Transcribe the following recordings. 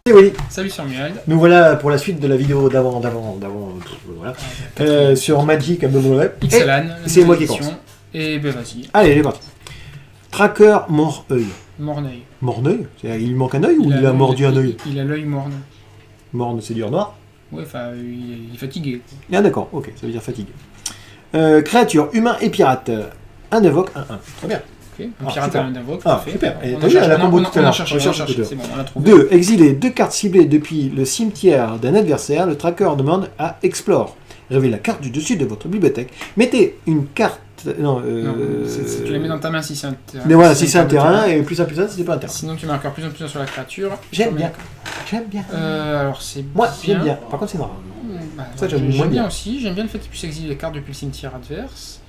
Et oui, Salut Samuel. nous voilà pour la suite de la vidéo d'avant, voilà. Sur Magic WWE. Xalan, c'est moi qui commence. Et ben vas-y, Allez, les parti. Tracker mort-œil. Morneuil. Morneuil, il lui manque un œil ou il a mordu un œil? Il a l'œil morne. Morne, c'est dire noir? Ouais, enfin, il est fatigué. Ah d'accord, ok, ça veut dire fatigue. Créature, humain et pirate. Un évoque, un 1. Très bien. Ok, un pirate à un invoque. Ah, super. Et t'as vu, elle a combo tout à On a l'heure. cherché, c'est bon, on l'a trouvé. 2. Exilez 2 cartes ciblées depuis le cimetière d'un adversaire. Le tracker demande à Explore. Révélez la carte du dessus de votre bibliothèque. Mettez une carte... Non, Tu la mets dans ta main si c'est un terrain. Mais voilà, si c'est un terrain, et plus un si c'est pas un terrain. Sinon tu marques plus en plus sur la créature. J'aime bien. J'aime bien. Alors c'est Moi, bien. j'aime bien. Par contre, c'est noir. Bah, Ça, j'aime moins j'aime bien bien. aussi. J'aime bien le fait qu'il puisse exiler les cartes depuis le cimetière adverse.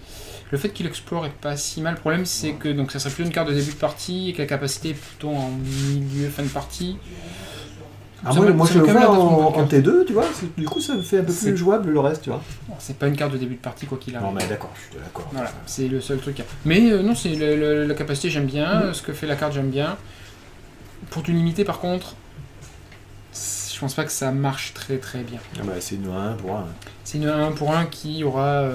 Le fait qu'il explore est pas si mal. Le problème, c'est que donc ça serait plutôt une carte de début de partie et que la capacité est plutôt en milieu, fin de partie. Ah, Ça moi, m'a- je ça le m'a quand même vois l'air d'être une bonne en carte. T2, tu vois. Du coup, ça fait un peu C'est- plus jouable le reste, tu vois. Bon, c'est pas une carte de début de partie quoi qu'il arrive. Non, mais d'accord, je suis d'accord. Voilà, c'est le seul truc. Mais non, c'est la capacité, j'aime bien. Ce que fait la carte, j'aime bien. Pour du limité, par contre, je pense pas que ça marche très très bien. Ah bah, c'est une 1 pour 1. C'est une 1 pour 1 qui aura.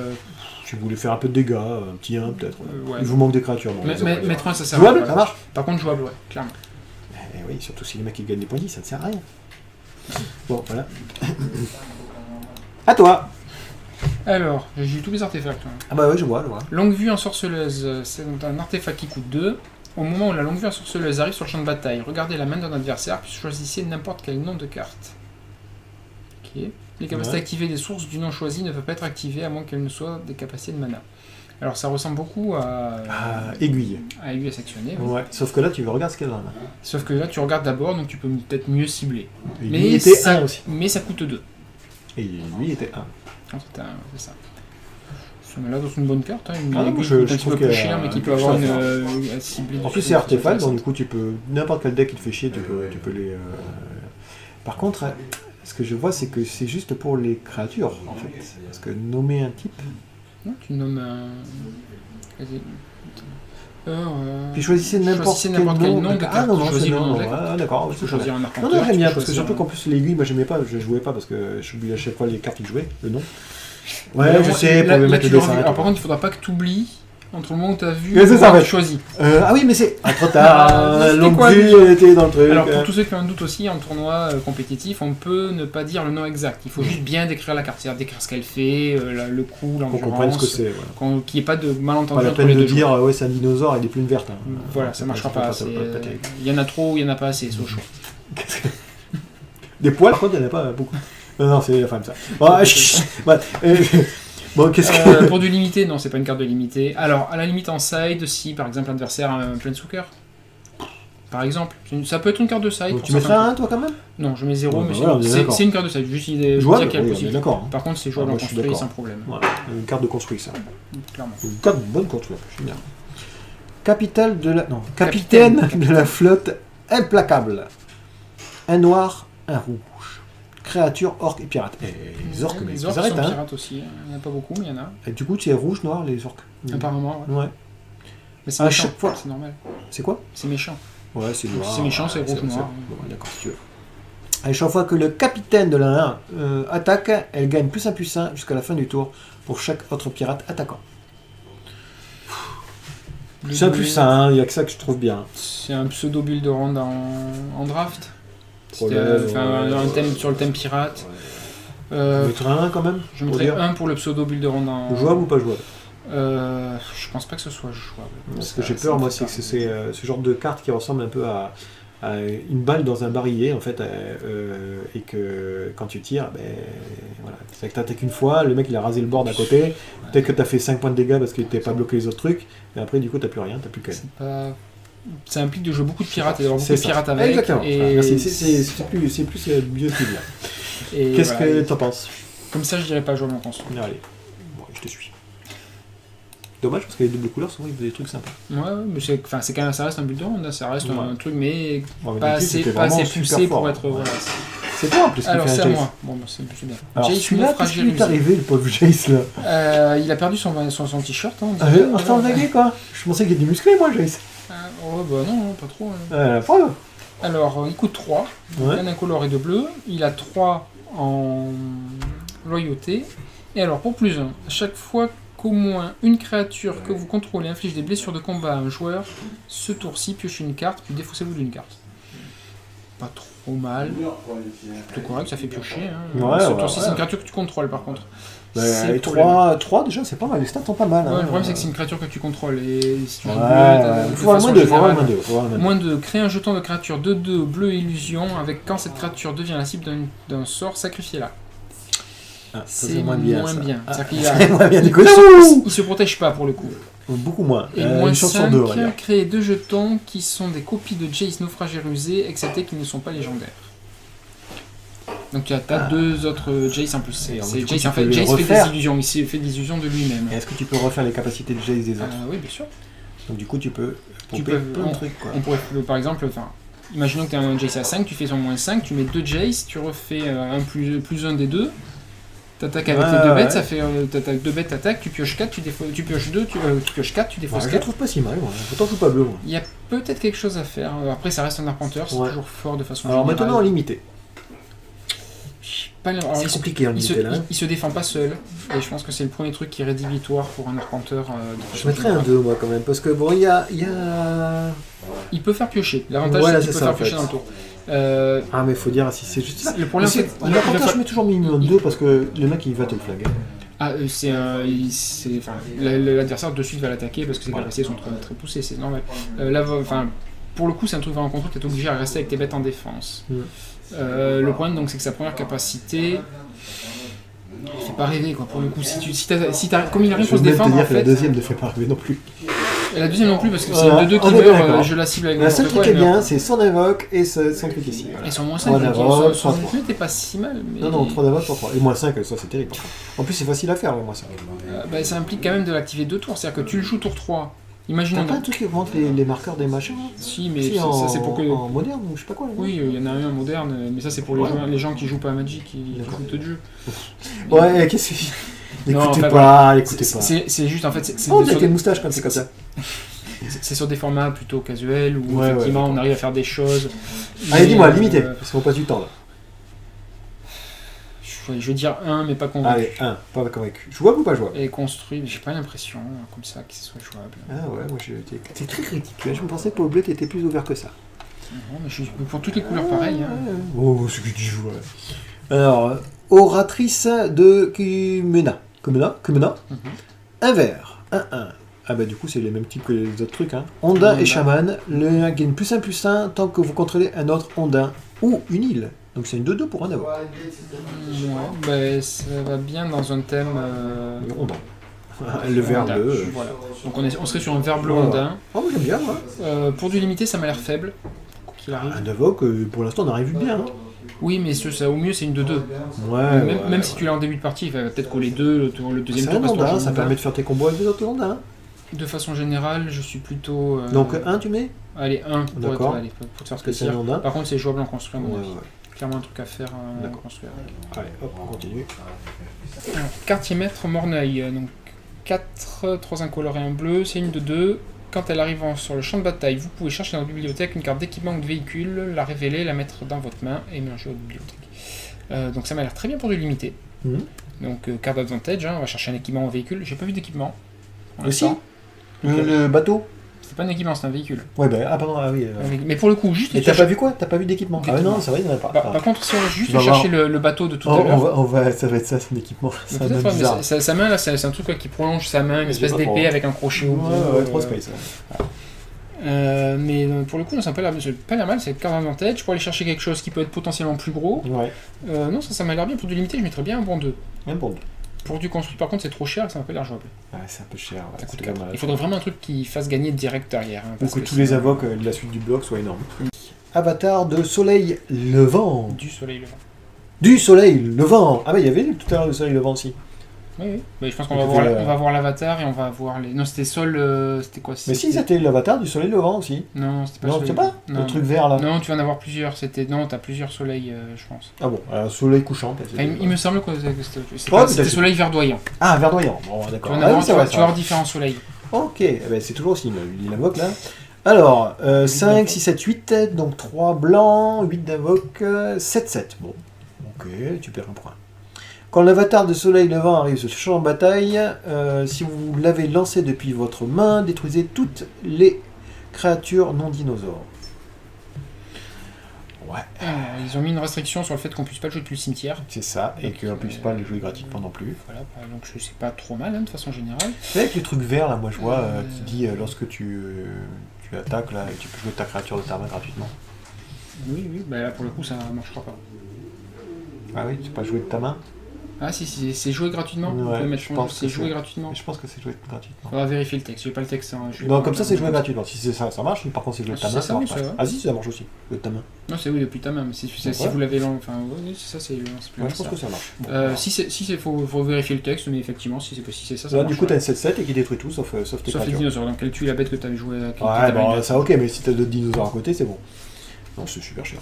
Si vous voulez faire un peu de dégâts, un petit 1 peut-être. Ouais. Il vous manque des créatures. Bon, Mettre 1, ça sert jouable, à rien. ça marche. Par contre, jouable, ouais, clairement. Eh oui, surtout si les mecs ils gagnent des points, ça ne sert à rien. Bon, voilà. À toi. Alors, j'ai eu tous les artefacts. Hein. Ah bah oui, je vois. Longue vue ensorceleuse, c'est un artefact qui coûte 2. Au moment où la longue vue ensorceleuse arrive sur le champ de bataille, regardez la main d'un adversaire, puis choisissez n'importe quel nom de carte. Ok. Les capacités activées des sources du nom choisi ne peuvent pas être activées à moins qu'elles ne soient des capacités de mana. Alors ça ressemble beaucoup à Aiguille. à aiguille à sectionner. Oui. Ouais, sauf que là, tu regardes ce qu'elle a. Sauf que là tu regardes d'abord, donc tu peux peut-être mieux cibler. Et lui était ça, 1 aussi. mais ça coûte 2. Et lui était 1. C'est ça. Ça me l'a dans une bonne carte, hein, une Ah non, aiguille je qui coûte un petit trouve peu plus que, cher, mais qui peut ça avoir va une ciblée. En plus, c'est artefact, donc du coup, tu peux. N'importe quel deck qui te fait chier, tu peux les. Par contre, ce que je vois, c'est que c'est juste pour les créatures, en fait. Parce que nommer un type. Non, tu nommes un. Puis choisissez n'importe quel nom de de carte. Ah non, non, Choisis c'est le nom non. de la carte. Ah, d'accord. Tu peux choisir un arc. Non, non, j'aime bien, parce que surtout qu'en plus, l'aiguille, moi, j'aimais pas, je jouais pas parce que j'oubliais à chaque fois les cartes qui jouaient, le nom. Ouais, je sais, pour mettre le dessin. Alors par contre, il faudra pas que tu oublies entre le moment où tu as vu Mais c'est ça, en fait. tu choisis. Ah oui, mais c'est trop tard. C'était Longue quoi, vue, déjà elle était dans le truc. Alors pour tous ceux qui ont un doute aussi, en tournoi compétitif, on peut ne pas dire le nom exact. Il faut juste bien décrire la carte, c'est-à-dire décrire ce qu'elle fait, le coup, Qu'on comprenne ce que l'endurance, c'est. Voilà. qu'il n'y ait pas de malentendu Pas la entre peine les de deux dire, joueurs. ouais, c'est un dinosaure et des plumes vertes. Hein. Voilà, ça marchera pas. Pas terrible. Il y en a trop ou il y en a pas assez, c'est au choix. Des poils, par contre, il n'y en a pas beaucoup. Non, c'est la femme, ça. Bon, chut, ouais. Bon, qu'est-ce que... Pour du limité, non, c'est pas une carte de limité. Alors, à la limite en side, si par exemple l'adversaire a un Planeswalker, par exemple, ça peut être une carte de side. Donc, tu mettrais un, toi, quand même? Non, je mets 0, Ouais, mais voilà, on est d'accord. c'est une carte de side. Juste, il est Jouable, dire qu'il y a oui, on est possible. d'accord. Par contre, c'est jouable Ah, en moi, je suis construit d'accord. sans problème. Voilà, une carte de construit, ça. Clairement. Une carte bonne construit, j'aime bien. Capitale de la... Non, capitaine de la flotte implacable. Un noir, un rouge. Créature, orque et pirate. Et les orques, mais les ils orques arrêtent, sont hein. pirates aussi. Il n'y en a pas beaucoup, mais il y en a. Et du coup, c'est rouge, noir, les orques. Apparemment, ouais. Ouais. Mais c'est À méchant, chaque fois. c'est normal. C'est quoi? C'est méchant. Ouais, c'est noir. C'est méchant, c'est rouge, noir. Bon, d'accord, si tu veux. À chaque fois que le capitaine de la 1 attaque, elle gagne +1/+1 jusqu'à la fin du tour pour chaque autre pirate attaquant. C'est un +1, il n'y a que ça que je trouve bien. C'est un pseudo build de ronde en draft. C'était Ouais, un thème sur le thème pirate. Tu mettrais un quand même? Je mettrais un pour le pseudo build de ronde en. Jouable ou pas jouable? Je pense pas que ce soit jouable. Parce que j'ai peur, moi, c'est que c'est ce genre de carte qui ressemble un peu à une balle dans un barillet, en fait, et que quand tu tires, ben voilà. C'est que tu attaques une fois, le mec il a rasé le bord d'à côté, peut-être que tu as fait 5 points de dégâts parce que tu n'as pas bloqué les autres trucs, et après, du coup, tu n'as plus rien, tu n'as plus qu'elle. Ça implique de jouer beaucoup de pirates et d'avoir beaucoup de pirates avec. Exactement. Et merci. C'est plus mieux cible là. Qu'est-ce que t'en penses? Comme ça, je dirais pas jouer en construit. Allez, bon, je te suis. Dommage parce que les doubles couleurs, souvent ils font des trucs sympas. Ouais, mais c'est quand même, ça reste un but de ronde, ça reste un truc, mais Ouais, pas assez poussé pour être. Voilà, c'est toi en plus qui alors fait un c'est à Jace. moi. Bon, bah, c'est bien. Alors Jace celui-là, qu'est-ce qui lui est fragilisé. arrivé, le pauvre Jace là? Il a perdu son t-shirt. Hein, Instant vagué quoi. Je pensais qu'il était musclé moi, Jace. Oh bah non, pas trop. Hein. Preuve. Alors, il coûte 3, Ouais. un incolore et 2 bleus. Il a 3 en loyauté. Et alors, pour plus 1, à chaque fois qu'au moins une créature que vous contrôlez inflige des blessures de combat à un joueur, ce tour-ci pioche une carte, puis défaussez-vous d'une carte. Pas trop mal. Plutôt correct, ça fait piocher. Hein. Ouais, ce ouais, tour-ci, ouais. c'est une créature que tu contrôles par contre. Bah, C'est et pour le- 3 déjà, c'est pas mal. Les stats sont pas mal. Ouais, hein. le problème, c'est que c'est une créature que tu contrôles. Et si tu joues bleu, Ouais, de il faut avoir façon moins 2. Faut avoir générale, moins 2. Faut avoir moins 2. moins de créer un jeton de créature 2/2 bleu illusion avec quand cette créature devient la cible d'un sort, sacrifiez-la. Ah, ça, C'est moins bien. bien. Ça. C'est-à-dire Ah, qu'il a- c'est moins bien. il, Du coup, il se protège pas pour le coup. beaucoup moins. Et moins une chance sur 5, 2, on va dire. créer 2 jetons qui sont des copies de Jace naufrage et rusé, excepté qu'ils ne sont pas légendaires. Donc tu as 2 autres Jace en plus. C'est Et alors, c'est du coup, Jace, tu en fait, peux les Jace fait refaire. des illusions, il fait des illusions de lui-même. Et est-ce que tu peux refaire les capacités de Jace des autres Oui, bien sûr. Donc du coup, tu peux Tu pomper peux- plein de trucs, quoi. On pourrait, par exemple, imaginons que tu as un Jace à 5, tu fais son moins 5, tu mets 2 Jace, tu refais un plus 1 des 2, t'attaques avec Ouais, les 2 bêtes, ouais. ça fait t'attaques 2 bêtes, t'attaques, tu pioches 4, tu pioches 2, tu pioches 4, tu défausses Ouais, je 4. trouve pas si mal, moi. Pourtant, je joue pas bleu, moi. Il y a peut-être quelque chose à faire. Après, ça reste un arpenteur, c'est Ouais. toujours fort de façon Alors générale. maintenant, en limité. Pas- alors, C'est il se- compliqué en il se, limité, là. il se défend pas seul, et je pense que c'est le premier truc qui est rédhibitoire pour un arpenteur. De Je façon mettrais un générale. 2, moi, quand même. Parce que bon, il y a... Il peut faire piocher. L'avantage, Voilà, c'est qu'il c'est peut ça, faire en fait. piocher dans le tour. Ah, mais faut dire si c'est juste ça. Le problème, Mais c'est c'est... L'avantage, je mets toujours minimum 2 parce que le mec, il va te le flinguer. L'adversaire de suite va l'attaquer parce que ses capacités sont très, très poussées, c'est normal. Pour le coup, c'est un truc vraiment contre, tu es obligé à rester avec tes bêtes en défense. Mm. Le problème, donc, c'est que sa première capacité, il fait pas rêver, quoi. Pour le coup, comme il arrive Je pour se veux même te défendre, dire en que la fait, deuxième ne fait pas rêver non plus. et la deuxième non plus parce que c'est Voilà. une de 2 qui On est meurt, d'accord. je la cible avec Le seul n'importe truc quoi, qui est elle meurt. bien, c'est son invoque et son truc ici. Voilà. Et son moins 5, Trois d'invoque, son trois. n'était pas si mal, mais Non, 3 d'invoque pour 3. Et moins 5, ça c'est terrible. En plus, c'est facile à faire, le moins 5. ça implique quand même de l'activer 2 tours, c'est-à-dire que tu le joues tour 3. T'as Imaginons. pas un truc qui augmente les marqueurs des machins là Si, mais Si, ça c'est pour que. en moderne ou je sais pas quoi. là. Oui, il y en a un moderne, mais ça c'est pour les gens qui jouent pas à Magic, qui D'accord. jouent de jeu. Ouais, qu'est-ce que. Non, N'écoutez enfin, pas, écoutez pas. C'est juste en fait, c'est Oh, sur t'as des- tes moustaches comme c'est comme ça. c'est sur des formats plutôt casuels où Ouais, effectivement ouais, on arrive à faire des choses. Allez, Mais, dis-moi, limité, parce qu'on passe du temps là. Je vais dire 1, mais pas convaincu. Allez, 1, pas convaincu. Jouable ou pas jouable? Et construit, mais j'ai pas l'impression comme ça que ce soit jouable. Ah ouais, moi t'es très critique. Je me pensais que pour le bleu t'étais plus ouvert que ça. Non, mais je suis pour toutes les couleurs pareilles. Hein. Oh, c'est que tu joues. Ouais. Alors, oratrice de Kumena. Kumena. Mhm. Un vert. 1-1. Ah bah du coup c'est les mêmes types que les autres trucs. Hein. Ondin Ondin. et chaman. Le gagne +1/+1 tant que vous contrôlez un autre ondin ou une île. Donc c'est une 2-2 pour un avou. Ouais, bah, ça va bien dans un thème. Ondin. Le vert ondin. bleu. Voilà. Donc on serait sur un vert bleu Ouais, ondin. Oh, moi j'aime bien moi. Pour du limité, ça m'a l'air faible. Quoi qu'il arrive. Un invoque, pour l'instant on arrive bien. Hein. Oui, mais ça, au mieux, c'est une 2-2. Ouais, Même si tu l'as en début de partie, il va peut-être coller 2, le deuxième c'est tour. un parce que ondin, toi, ça ondin. permet de faire tes combos avec les autres ondins. De façon générale, je suis plutôt. Donc 1 tu mets. Allez, 1 D'accord. pour te faire Parce que c'est un plaisir. ondin. Par contre, c'est jouable en construit, à mon Ouais, avis. ouais. Clairement un truc à faire en D'accord. construire. Allez, hop, on continue. Alors, quartier maître Morneuil. Donc 4, 3 incolores et un bleu, c'est une de 2. Quand elle arrive sur le champ de bataille, vous pouvez chercher dans la bibliothèque une carte d'équipement ou de véhicule, la révéler, la mettre dans votre main et mélanger votre bibliothèque. Donc ça m'a l'air très bien pour du limité. Mhm. Donc carte d'advantage, hein, on va chercher un équipement ou véhicule. J'ai pas vu d'équipement. pour Le si l'instant. Le bateau. C'était pas un équipement, c'est un véhicule. Ouais, bah, ah pardon, ah oui. Mais pour le coup, juste. Et t'as pas vu quoi? T'as pas vu d'équipement? Ah ouais, non, c'est vrai, il n'y en a pas. Par contre, si on va juste Tu vas chercher voir. le bateau de tout Oh, à l'heure. ça va être ça, son équipement. Mais Ça va peut-être être pas, mais bizarre. sa main là, c'est un truc quoi, qui prolonge sa main, une Mais espèce j'ai pas d'épée trop. avec un crochet au bout. Ouais, trop space. Mais pour le coup, non, ça n'a pas l'air mal, c'est carte d'advantage. Pour aller chercher quelque chose qui peut être potentiellement plus gros. Ouais, Non, ça m'a l'air bien. Pour du limité, je mettrais bien un bon 2. un bon. Pour du construit, par contre, c'est trop cher, ça m'a pas l'air jouable. Ouais, c'est un peu cher. Ouais, Ça coûte c'est 4. dommage. Il faudrait vraiment un truc qui fasse gagner direct derrière. Hein, Ou parce que que tous les sinon- invoques de la suite du bloc soient énormes. Avatar de soleil levant. Du soleil levant. Du soleil levant. Ah bah il y avait tout à l'heure le soleil levant aussi. Oui, oui. Mais je pense qu'on Donc, va voir l'avatar et on va voir les. Non, c'était Sol. C'était quoi Mais si, c'était l'avatar du soleil levant aussi. Non, c'était pas Non, Soleil. c'est pas Non. le truc vert là. Non, tu vas en avoir plusieurs. Non, t'as plusieurs soleils, je pense. Ah bon, soleil couchant. peut-être. Enfin, il me semble que Ouais, c'était peut-être. soleil verdoyant. Ah, verdoyant. Bon, Tu d'accord. vas en Ah, avoir, oui, c'est vrai, tu vas avoir différents soleils. Ok, eh ben, c'est toujours aussi, il invoque là. Alors, Huit 5, d'invoque. 6, 7, 8, donc 3 blancs, 8 d'invoque, 7, 7. Bon, ok, tu perds un point. Quand l'avatar de soleil levant arrive sur ce champ de bataille, si vous l'avez lancé depuis votre main, détruisez toutes les créatures non dinosaures. Ouais, Alors, ils ont mis une restriction sur le fait qu'on puisse pas le jouer depuis le cimetière. c'est ça, et qu'on puisse pas les jouer gratuitement non plus. Voilà, donc c'est pas trop mal de façon générale. C'est avec les trucs verts, là, moi je vois, qui dit lorsque tu attaques, là, et tu peux jouer ta créature de ta main gratuitement. Oui, bah là pour le coup ça marchera pas. Ah oui, tu peux pas jouer de ta main? Ah si, c'est joué gratuitement. Vous Ouais, pouvez mettre je pense c'est que joué c'est- gratuitement. Je pense que c'est joué gratuitement. Faudra vérifier le texte, j'ai pas le texte. Hein, je l'ai Non, pas comme ça en c'est tête. joué gratuitement. Si c'est ça, ça marche. Par contre, c'est joué de ta Ah, main, c'est ça ça, marche oui, pas. ça va. Ah si, ça marche aussi. Joué de ta main. Non, c'est oui depuis ta main, mais si Ouais. vous l'avez enfin oui, c'est ça, c'est plus Ouais, mal, je pense ça. que ça marche. Bon, Si c'est faut vérifier le texte, mais effectivement si c'est ça, ça là, marche. du coup, t'as une 7-7 et qui détruit tout sauf tes Sauf les créatures. dinosaures, donc elle tue la bête que t'avais joué. Ouais, bon, ça ok, mais si t'as d'autres dinosaures à côté, c'est bon. Non, c'est super cher.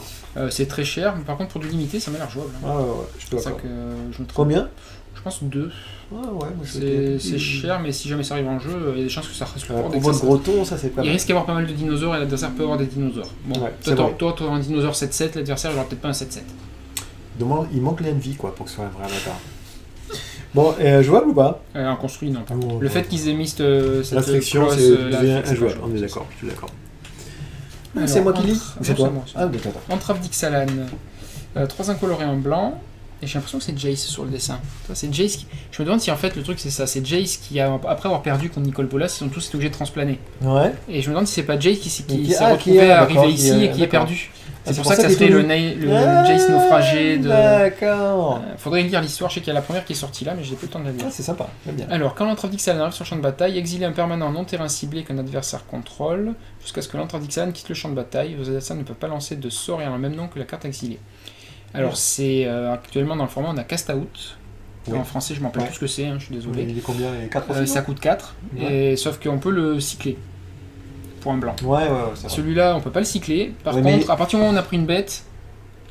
C'est très cher, mais par contre pour du limité, ça m'a l'air jouable. Hein. Ah ouais, je te C'est ça l'accorde. que je me trompe. Combien? Je pense 2. Ah ouais, moi je C'est cher, mais si jamais ça arrive en jeu, il y a des chances que ça reste le Pour court. dès que votre ça- gros ton, ça c'est pas Il mal. risque d'y avoir pas mal de dinosaures et l'adversaire peut avoir des dinosaures. Bon, Ouais, c'est vrai. toi, t'auras un dinosaure 7-7, l'adversaire, il aura peut-être pas un 7-7. Il manque l'envie quoi pour que ce soit un vrai avatar. Bon, jouable ou pas? En construit, non. Pas. Bon, Le bon. fait qu'ils aient mis cette Restriction, clause, c'est là, devient c'est injouable. pas On est jouable. d'accord, je suis d'accord. Alors, C'est moi qui lis? non, Ou c'est toi? moi. Ah, d'accord. Entrave d'Ixalan, 3 incolorés en blanc, et j'ai l'impression que c'est Jace sur le dessin. Ça, c'est Jace qui... Je me demande si en fait le truc c'est ça, c'est Jace qui, après avoir perdu contre Nicole Bolas, ils sont tous été obligés de transplaner. Ouais. Et je me demande si c'est pas Jace qui s'est qui retrouvé est- à d'accord, arriver ici et qui est d'accord. perdu. Ah, C'est pour ça que ça qu'il serait est le, venu. le Jace naufragé de... D'accord. Faudrait lire l'histoire, je sais qu'il y a la première qui est sortie là, mais j'ai plus le temps de la lire. Ah, c'est sympa, j'aime bien. Alors, quand l'entrave d'Ixalan arrive sur le champ de bataille, exilez un permanent non terrain ciblé qu'un adversaire contrôle, jusqu'à ce que l'entrave d'Ixalan quitte le champ de bataille. Vos adversaires ne peuvent pas lancer de sort ayant le même nom que la carte exilée. Alors, c'est actuellement dans le format, on a Cast Out. Oui. En français, je m'en rappelle Ouais. plus ce que c'est, je suis désolé. Il est combien? 4 aussi? Ça coûte 4, Ouais. et, sauf qu'on peut le cycler pour un blanc. Ouais, ça va. Celui-là, on peut pas le cycler. Par Ouais, contre, mais- à partir du moment où on a pris une bête,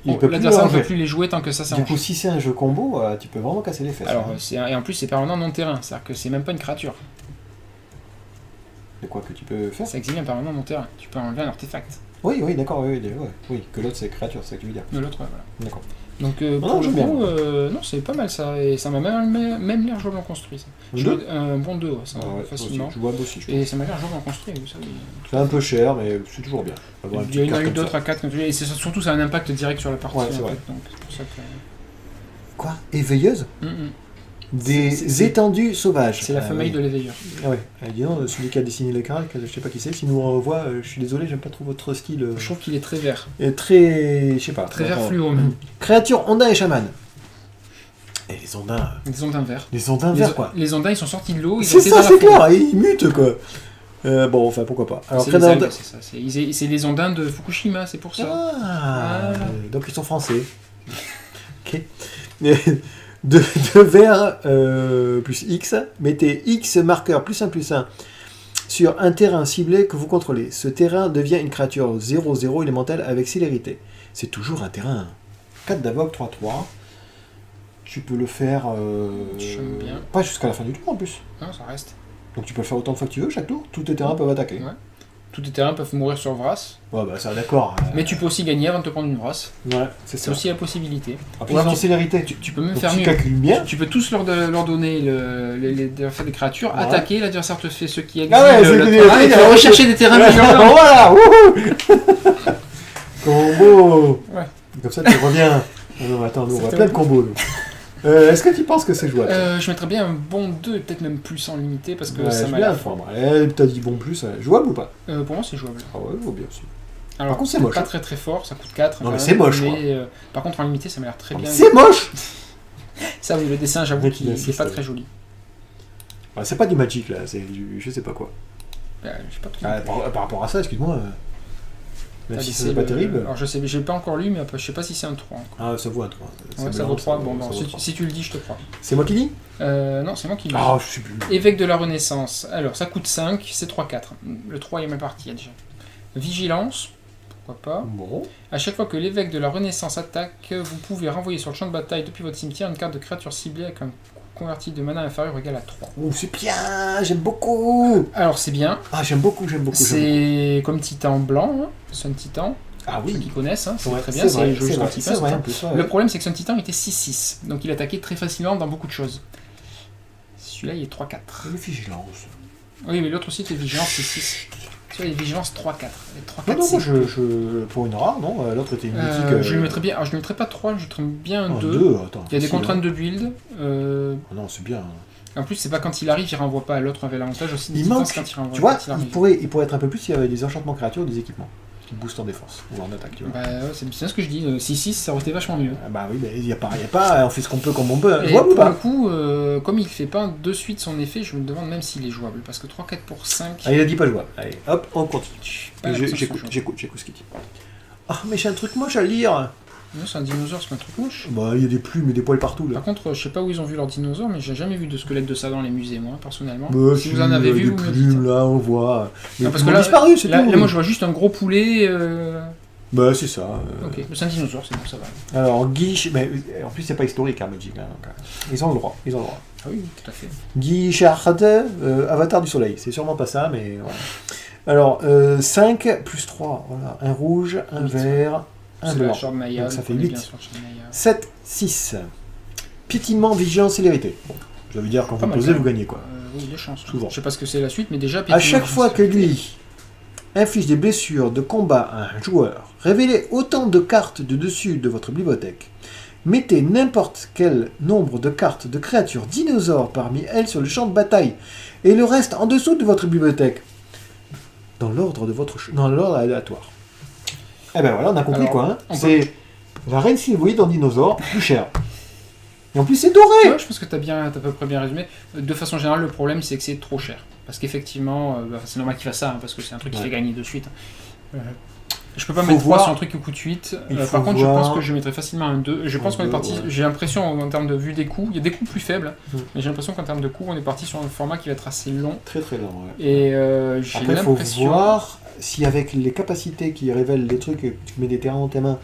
Il peut plus l'adversaire ne l'enlever. peut plus les jouer tant que ça Du s'arrange. coup, si c'est un jeu combo, tu peux vraiment casser les fesses. Alors, hein. et en plus, c'est permanent non terrain, c'est-à-dire que c'est même pas une créature. C'est quoi que tu peux faire? Ça exile un permanent non terrain. Tu peux enlever un artefact. Oui, d'accord, oui. Que l'autre c'est créature, c'est ça que tu veux dire. De l'autre, ouais, voilà. D'accord. Donc, non, pour le j'aime bien. coup, non, c'est pas mal ça. Et ça m'a même l'air jouable en construit. Ça. Un bon 2, ouais, ça, Ah ouais, facilement. Je vois aussi, je trouve. Et ça m'a l'air jouable en construit. Oui, ça, oui. C'est un peu cher, mais c'est toujours bien. Avoir une Il y petite en a carte eu comme d'autres ça. à 4, et surtout ça a un impact direct sur la partie. Ouais, en c'est fait, vrai. donc c'est pour ça que. Quoi? Éveilleuse? Des C'est- étendues sauvages. C'est la femelle de l'éveilleur. Ah ouais. Dis donc, celui qui a dessiné les cartes, je sais pas qui c'est. Si nous on revoit, je suis désolé, j'aime pas trop votre style. Je trouve qu'il est très vert. Et très. Je sais pas. Très vert Attends. fluo même. Créature Ondin et chaman. Et les ondins. Des ondins verts. Les ondins Les, verts, quoi. les ondins ils sont sortis de l'eau, ils ont C'est été ça, dans la c'est forêt. clair, ils mutent, quoi. Bon, enfin, pourquoi pas. Alors, C'est Créature les Ondin- algues, c'est ça. C'est les ondins de Fukushima, c'est pour ça. Ah, Voilà. donc ils sont français. Ok. De verre plus X, mettez X marqueur +1/+1 sur un terrain ciblé que vous contrôlez. Ce terrain devient une créature 0/0 élémentale avec célérité. C'est toujours un terrain. 4 d'avoc, 3/3. Tu peux le faire. J'aime bien. Pas jusqu'à la fin du tour en plus. Non, ça reste. Donc tu peux le faire autant de fois que tu veux chaque tour. Tous tes terrains peuvent attaquer. Ouais. Tous tes terrains peuvent mourir sur Vras, Ouais, bah ça, d'accord. mais tu peux aussi gagner avant de te prendre une Vras. Ouais, c'est C'est ça. aussi la possibilité. Après, Ou ils alors ont célérité. Tu peux même Donc faire tu mieux. calcules bien. Tu peux tous leur donner des créatures, Ouais. attaquer, l'adversaire te fait ce qui exige Ah ouais, c'est le que terrain, et tu vas rechercher des terrains meilleurs. Voilà, wouhou. Combo. Ouais. Comme ça, tu reviens. Non, non, attends, nous, on voit C'était plein de combos. nous. Est-ce que tu penses que c'est jouable? Je mettrais bien un bon 2, peut-être même plus en limité, parce que Ouais, ça je m'a viens l'air de fort. prendre. T'as dit bon plus, jouable ou pas? Pour moi, c'est jouable. Ah ouais, vaut bien aussi. Alors, Par contre, c'est peut-être moche, pas hein. très très fort, ça coûte 4. Non, mais c'est moche, quoi. Par contre, en limité, ça m'a l'air très Non, mais bien. c'est moche. Ça, oui, le dessin, j'avoue Mec, qu'il il n'est insiste, pas ouais. très joli. Ouais, c'est pas du Magic là, c'est du je sais pas quoi. Je sais pas trop. Par rapport à ça, excuse-moi. Même T'as si laissé c'est pas le- terrible. Alors, je sais, j'ai pas encore lu, mais après, je sais pas si c'est un 3 encore. Ah, ça vaut un 3. Ouais, ça vaut 3. Bon, non, vaut si, 3. si tu le dis, je te crois. C'est moi qui dis? Non, c'est moi qui le dis. Ah, je sais plus. Évêque de la Renaissance. Alors, ça coûte 5, c'est 3-4. Le 3 est mal parti, déjà. Vigilance, pourquoi pas. Bon. À chaque fois que l'évêque de la Renaissance attaque, vous pouvez renvoyer sur le champ de bataille depuis votre cimetière une carte de créature ciblée avec un converti de mana inférieur ou égal à 3. Oh, c'est bien, j'aime beaucoup. Alors c'est bien. Ah, j'aime beaucoup. C'est comme Titan blanc, hein, Sun Titan. Ah Ceux oui. qui connaissent, hein, c'est Ouais, très bien, c'est joli c'est quand vrai, il c'est passe. vrai, en plus, ouais. Le problème, c'est que Sun Titan était 6-6, donc il attaquait très facilement dans beaucoup de choses. Celui-là, il est 3-4. Et le vigilance. Oui, mais l'autre aussi était vigilance 6-6. Celui-là, il est vigilance 3-4. Non, 3-4, non, moi, c'est... pour une rare, non, l'autre était une mythique. Je le mettrais bien. Alors, je ne mettrais pas 3, je mettrais bien un 2. 2, attends. Il y a des facile, contraintes hein. de build. Ah non, c'est bien. En plus, c'est pas quand il arrive, il renvoie pas à l'autre avec l'avantage aussi. Il Titan, manque, c'est quand il renvoie, tu vois, quand il arrive. il pourrait être un peu plus s'il y avait des enchantements créatures ou des équipements qui boostent en défense ou en attaque, tu vois. Bah, ouais, c'est bien ce que je dis. 6-6, ça aurait été vachement mieux. Ah bah oui, mais il n'y a pas, on fait ce qu'on peut comme on peut. Et Jouable ou pour pas le coup, comme il fait pas de suite son effet, je me demande même s'il est jouable. Parce que 3-4 pour 5. Ah, il a dit pas jouable. Allez, hop, on continue. Pas l'impression J'écoute que ce qu'il dit. Ah, mais j'ai un truc moche à lire. Non, c'est un dinosaure, c'est pas un truc moche. Bah, il y a des plumes et des poils partout, là. Par contre, je sais pas où ils ont vu leur dinosaure, mais j'ai jamais vu de squelette de ça dans les musées, moi, personnellement. Bah, Si vous en avez vu, des vous me plumes, dites. là, on voit. Mais Non, parce ils que ont là, disparu, c'est Là, tout. moi, je vois juste un gros poulet. Bah, c'est ça. Ok, c'est un dinosaure, c'est bon, ça va. Alors, Guy... Mais en plus, c'est pas historique, hein, Magic. Hein, donc, ils ont le droit, Ah oui, tout à fait. Guy Chard, Avatar du Soleil. C'est sûrement pas ça, mais voilà. Alors, 5 plus 3, voilà. Un rouge, un Huit. vert, un C'est la blanc. Shard Maya, Donc ça vous fait connaissez 8. bien sûr Shard Maya. 7, 6. Piétinement, vigilance, célérité. Bon, ça veut dire quand Pas vous mal, posez, quand vous même. gagnez quoi. Oui, de chance. Souvent. Je sais pas ce que c'est la suite, mais déjà. À chaque fois que lui inflige des blessures de combat à un joueur, révélez autant de cartes de dessus de votre bibliothèque. Mettez n'importe quel nombre de cartes de créatures dinosaures parmi elles sur le champ de bataille et le reste en dessous de votre bibliothèque. Dans l'ordre aléatoire. Eh ben voilà, on a compris. Alors, quoi. Hein. on C'est la reine sylvoïde en dinosaure, plus cher. Et en plus, c'est doré. Ouais, je pense que t'as à peu près bien résumé. De façon générale, le problème, c'est que c'est trop cher. Parce qu'effectivement, c'est normal qu'il fasse ça, hein, parce que c'est un truc qui fait gagner de suite. Je peux pas Faut mettre 3 voir. sur un truc qui coûte 8. Il faut Par contre, voir. je pense que je mettrais facilement un 2. Je pense qu'on est parti. Ouais. J'ai l'impression, en termes de vue des coups, il y a des coups plus faibles, Mm. mais j'ai l'impression qu'en termes de coups, on est parti sur un format qui va être assez long. Très très lent. Ouais. Et j'ai Après, il faut l'impression. voir si avec les capacités qui révèlent les trucs, tu mets des terrains dans tes mains,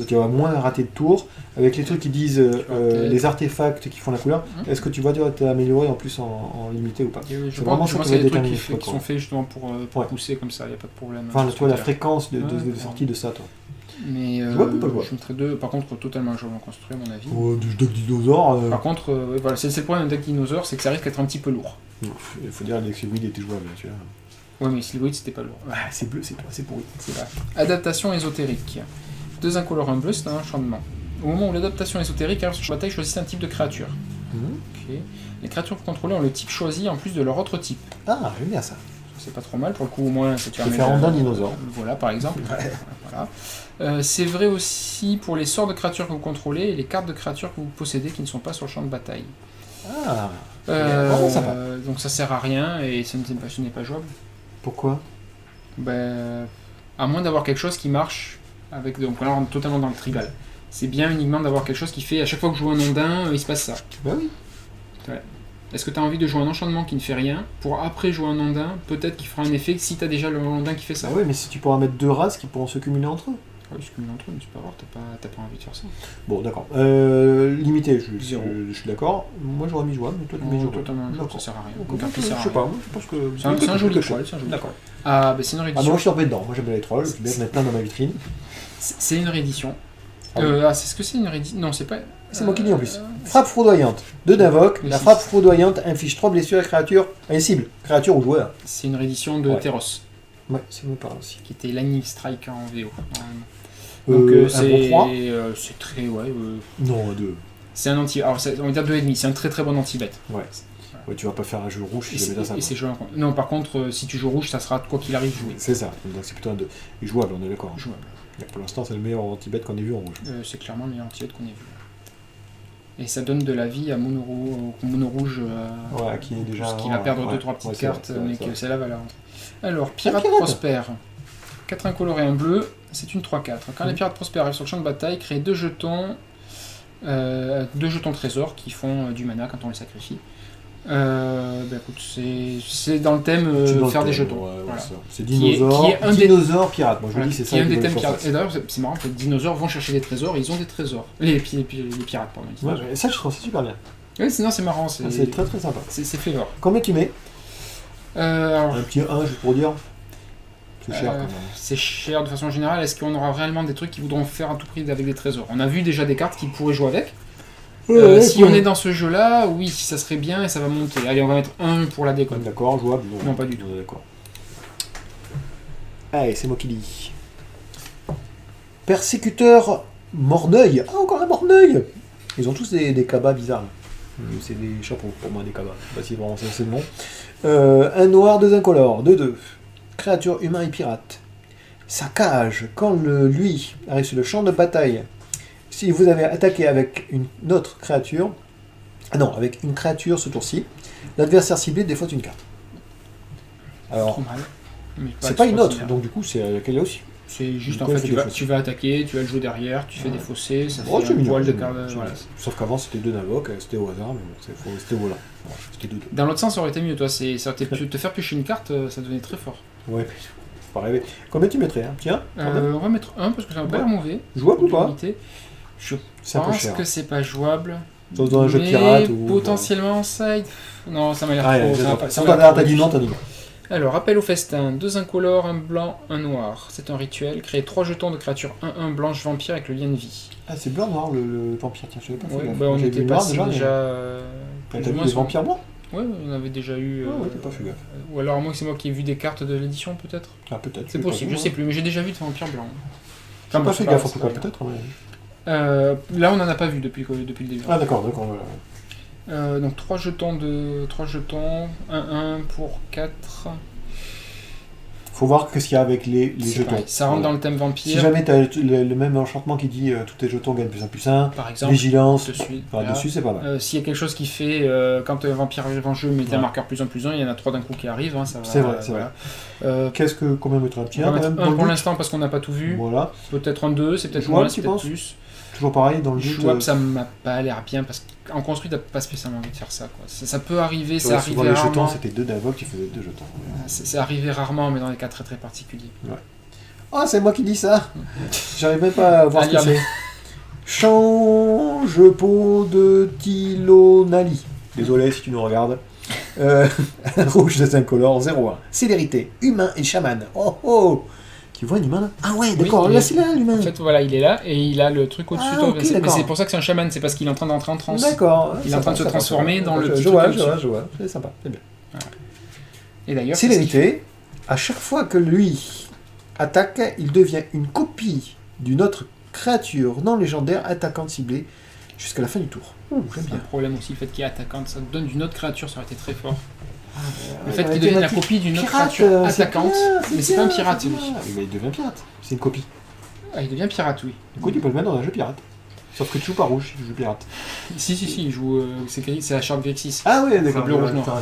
tu vas moins rater de tours. Avec les trucs qui disent les artefacts qui font la couleur, Mhm. est-ce que tu vas t'améliorer en plus en limité ou pas? Et oui, je C'est vraiment pense ça que qui c'est va des trucs déterminer qui le truc, sont quoi. faits justement pour Ouais. pousser comme ça, il n'y a pas de problème. Enfin, sur ce toi, la côté-là. fréquence de Ouais. sortie de ça, toi. Mais Jouable ou pas jouable? je mettrais 2, par contre, totalement jouable en construit, à mon avis. Oh, du deck dinosaure. Par contre, voilà, c'est le problème d'un deck dinosaure, c'est que ça risque d'être un petit peu lourd. Il faut dire que Sylvoid était jouable, tu vois. Ouais, mais Sylvoid, c'était pas lourd. Ah, c'est bleu, c'est pourri. C'est vrai. Adaptation ésotérique. 2 incolores, un bleu, c'est un enchantement. Au moment où l'adaptation ésotérique arrive sur la bataille, choisissez un type de créature. Ok. Les créatures que vous contrôlez ont le type choisi en plus de leur autre type. Ah, j'aime bien ça. C'est pas trop mal, pour le coup, au moins, ça te Je permet vais faire rondin dinosaure. Voilà, par exemple. Ouais. Voilà. C'est vrai aussi pour les sorts de créatures que vous contrôlez et les cartes de créatures que vous possédez qui ne sont pas sur le champ de bataille. Ah, vraiment sympa. Donc ça sert à rien et ce n'est pas jouable. Pourquoi? Ben, à moins d'avoir quelque chose qui marche avec. Donc là, on est totalement dans le tribal. C'est bien uniquement d'avoir quelque chose qui fait à chaque fois que je joue un ondin, il se passe ça. Bah oui. Est-ce que tu as envie de jouer un enchantement qui ne fait rien pour après jouer un ondin, peut-être qu'il fera un effet si tu as déjà le ondin qui fait ça? Bah oui, mais si tu pourras mettre deux races qui pourront se cumuler entre eux. Oui, je cumule entre eux, mais c'est pas grave, t'as pas envie de faire ça. Bon, d'accord. Limité, Zéro. je suis d'accord. Moi, j'aurais mis jouable, mais toi, tu mets Oh, jouable. totalement, D'accord. ça sert à rien. Donc, Aucun prix je sert à sais rien. pas, moi, je pense que... C'est un joli poil, c'est un joli D'accord. poil. Ah, bah c'est une Ah, réédition. moi, je suis tombé dedans. Moi, j'aime bien les trolls. Je vais bien mettre plein dans ma vitrine. C'est une réédition. Ah oui. C'est ce que c'est une réédition? Non, c'est pas. C'est moi qui dis en plus. Frappe foudroyante. 2 d'invoque. Le La six. frappe foudroyante inflige 3 blessures à créature. À une cible. Créature ou joueur. C'est une réédition de Ouais. Teros, Ouais, ça me parle aussi. qui était Lightning Strike en VO. Normalement. Donc un c'est bon 3. c'est très. Ouais, Non, un 2. c'est un anti. Alors, on va dire 2,5. C'est un très très bon anti-bet. Ouais. Ouais, tu vas pas faire un jeu rouge Et si jamais t'as ça. c'est joué en... Non, par contre, si tu joues rouge, ça sera quoi qu'il arrive joué. C'est ça. Donc, c'est plutôt un 2. Et jouable, on est d'accord. Jouable. Pour l'instant, c'est le meilleur anti-bet qu'on ait vu en rouge. C'est clairement le meilleur anti-bet qu'on ait vu. Et ça donne de la vie à Mono Rouge. Ouais, qui est déjà. Qui va perdre ouais, 2-3 petites ouais, c'est vrai, cartes, c'est vrai, mais c'est vrai. que celle-là va la rentrer. Alors, Pirate pirate. Prospère. 4 incolores et un bleu, c'est une 3-4. Quand les pirates prospères arrivent sur le champ de bataille, créez 2 jetons trésors qui font du mana quand on les sacrifie. Bah écoute, c'est dans le thème C'est dans le faire des thème, jetons. ouais, Voilà. ça. C'est Qui est dinosaure. un des- Dinosaure pirate. Moi, je Voilà, dis, c'est qui ça. est un qu'ils des veulent thèmes faire pirates. passer. Et d'ailleurs, c'est marrant, les dinosaures vont chercher des trésors, et ils ont des trésors. Les pirates, pardon. les Ouais, dinosaures. ça, je trouve ça super bien. Oui, sinon c'est marrant, c'est très très sympa. c'est flavor. Combien tu mets? Alors, Un petit 1, juste pour dire. C'est cher quand même. c'est cher de façon générale. Est-ce qu'on aura réellement des trucs qui voudront faire à tout prix avec des trésors? On a vu déjà des cartes qui pourraient jouer avec. Si on est dans ce jeu-là, oui, ça serait bien et ça va monter. Allez, on va mettre 1 pour la déconne. D'accord, jouable. Non, pas du tout. D'accord. Allez, c'est moi qui dis. Persécuteur Morneuil. Ah, encore un Morneuil. Ils ont tous des cabas bizarres. C'est des chapeaux pour moi, des cabas. Je sais pas si vraiment c'est le nom. Un noir, 2 incolores. 2-2. Créature humain et pirate. Sa cage, quand lui arrive sur le champ de bataille, si vous avez attaqué avec une autre créature, avec une créature ce tour-ci, l'adversaire ciblé défausse une carte. Alors, Trop mal. Mais c'est pas une autre, extraordinaire. donc du coup, c'est laquelle aussi. C'est juste Du en coup, fait, elle fait tu des vas, choses. tu vas attaquer, tu vas le jouer derrière, tu fais des fossés, ça Oh, fait c'est un mignon, poil de c'est carte. mignon, Voilà. Sauf qu'avant, c'était 2 d'invoque, c'était au hasard, mais bon, c'était volant. Voilà, c'était 2-2. Dans l'autre sens, ça aurait été mieux, toi. Ça aurait été te faire piocher une carte, ça devenait très fort. Ouais, faut pas rêver. Combien tu mettrais, hein? Tiens, On va mettre 1 parce que ça va pas l'air mauvais. jouable ou pas? Unité. Je C'est un peu pense cher. que c'est pas jouable. Sauf dans un jeu de mais pirate ou... potentiellement side. Non, ça m'a l'air Ah, trop. ouais, ça va pas- ça si m'a l'air trop t'as dit non, t'as dit non. Alors, appel au festin, 2 incolores, un blanc, un noir. C'est un rituel. Créer 3 jetons de créatures 1-1 blanche vampire avec le lien de vie. Ah, c'est blanc noir le vampire, tiens, je savais pas. Ouais, fait bah, on J'ai était vu le noir passé déjà. déjà. T'as plus ou vu moins les sur- vampires blancs? Ouais, on avait déjà eu. Ah ouais, t'as pas fait gaffe. Ou alors, moi, c'est moi qui ai vu des cartes de l'édition, peut-être. Ah, peut-être. C'est possible, je sais plus, mais j'ai déjà vu de vampires blancs. T'as bon, pas c'est fait pas- gaffe en c'est tout pas cas, grave. peut-être. Ouais. Là, on en a pas vu depuis le début. Ah, d'accord, voilà. Donc 3 jetons, 1-1 pour 4. Faut voir ce qu'il y a avec les C'est jetons. pareil, ça rentre dans le thème Si vampire, jamais t'as le même enchantement qui dit tous tes jetons gagnent +1/+1, par exemple. vigilance, Dessus, enfin, là. dessus c'est pas mal. S'il y a quelque chose qui fait, quand un vampire arrive en jeu, mettez un Ouais. marqueur +1/+1, il y en a 3 d'un coup qui arrivent. Hein, ça va, C'est vrai, c'est voilà. Combien mettre un petit On va 1 quand mettre même 1 dans le pour doute. l'instant parce qu'on n'a pas tout vu. Voilà, Peut-être un 2, c'est peut-être Jouable, moins, tu c'est peut-être penses plus. toujours pareil dans le doute. Jouable, ça m'a pas l'air bien parce qu'en construit, t'as pas spécialement envie de faire ça. Quoi. Ça peut arriver, c'est souvent arrivé les jetons rarement. c'était 2 d'invoque, tu faisais 2 jetons. C'est arrivé rarement, mais dans des cas très très particuliers. Oh, c'est moi qui dis ça. J'arrive même pas à voir Ah, ce que lire, c'est. Change peau de Tilonali. Désolé si tu nous regardes. Rouge de 5 colores, 0-1. Célérité, humain et chaman. Oh oh. Tu vois un humain là? Ah ouais, d'accord, Oui, là il c'est là l'humain. En fait, voilà, il est là et il a le truc au-dessus. Ah, toi, ok, mais d'accord. c'est pour ça que c'est un chaman, c'est parce qu'il est en train d'entrer en transe. D'accord. Il est en train de se transformer dans le petit Je truc vois, au-dessus. je vois. C'est sympa, c'est bien. Et d'ailleurs, Célérité, à chaque fois que lui attaque, il devient une copie d'une autre créature non légendaire attaquante ciblée jusqu'à la fin du tour. J'aime c'est un bien. problème aussi, le fait qu'il est attaquant, ça donne d'une autre créature, ça aurait été très fort. Le Ouais, fait dans qu'il la devienne la thématique copie d'une autre pirate, créature c'est attaquante, bien, mais c'est pas un bien, pirate c'est lui. bien. Mais il devient pirate. C'est une copie. Ah, il devient pirate, oui. Du coup, tu peux le mettre dans un jeu pirate. Sauf que tu joues pas rouge, tu joues pirate. Si, il joue. C'est la charte Grixis. Ah ouais, d'accord. bleu, rouge, noir. T'as